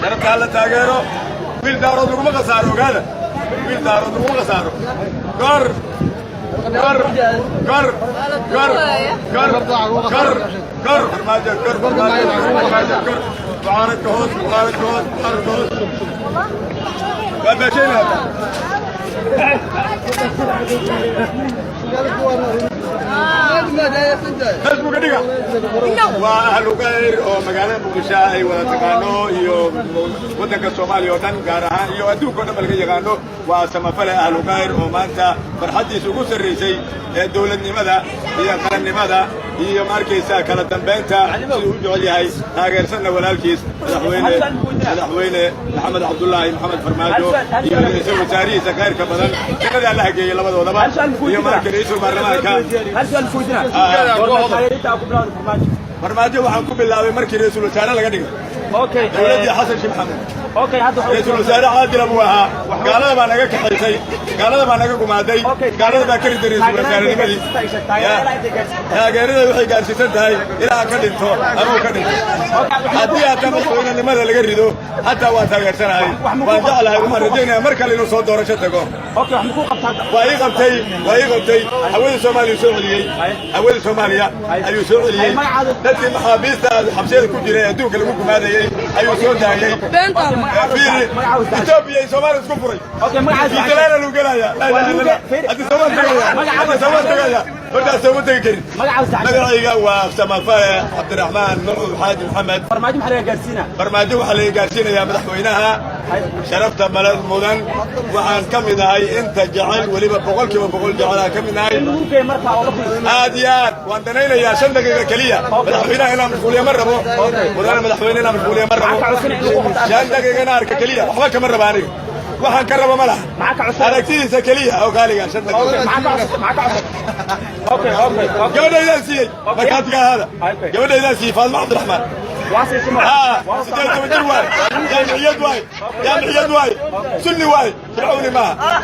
شرف على تاجره ويل دارو نقوم خسارو هذا ويل دارو نقوم خسارو قر قر قر قر قر قر قر فرماجة قر فرماجة قر بارك هوس بارك هوس بارك هوس هذا شيء هذا اسمه كديقة وأهل غير ومقالة بوشاي وتقانو يو ودك الصومالي ودن قارها يو أدوك ودن بلغي يقانو وسمفل أهل غير ومانتا فرحتي سوقو سريسي دولة نمدا هي قرن نمدا هي ماركيسا كانت دنبينتا سيوجو عليهاي هاجر سنة والالكيس مدحوينه محمد عبد الله محمد فرماجو يسوي تاريخ غير كبدن كذا الله جاي لبدودبا هي ماركي رئيس البرلمان فرماجو waxaan ku bilaabay markii ra'iisul wasaare laga dhigay dawladii xasan sheekh maxamed ra'iisul wasaare caadil abu ahaa gaalada baa naga kaxaysay gaalada baa naga gumaaday gaalada baa kari daray ra'iisul wasaarenimadii taageerada waxay gaarsiisan tahay ilaa ka dhinto ama ka dhinto haddii aad madaxweynenimada laga rido hataa waa taageersanahay waan jeclahay uma rajaynaya mar kale inuu soo doorasho tago waa ii qabtay hawada soomaaliya soo celiyey hawada soomaaliya ayuu soo celiyey dadkii maxaabiista xabsiyada ku jiray adduunka lagu gumaadayey ayuu soo daayey Ethiopia iyo Soomaaliya isku furay Italaana lagu galaya hadda Soomaaliya horta soo tagi karin magacayga waa Samafaa Cabdiraxmaan Nuur Xaaji Maxamed farmaajo waxa la gaarsiinayaa madaxweynaha sharafta balad mudan waxaan ka mid ahay inta jacayl waliba boqolkiiba boqol jacayl ka mid ahay aadiyad waan danaynayaa 5 daqiiqo kaliya madaxweynaha inaan mashquuliye mar rabo madaxweynaha inaan mashquuliye mar rabo 5 daqiiqo inaan arka kaliya waxba kama rabaaniga waxaan ka rabo malaha aragtidiisa kaliya oo qaaliga 5 daqiiqo gabadha siiyay markaadka hada gabadha siiyay Faadma Cabdiraxmaan سيدي توجر واي يا معيد واي سني واي فرعوني معها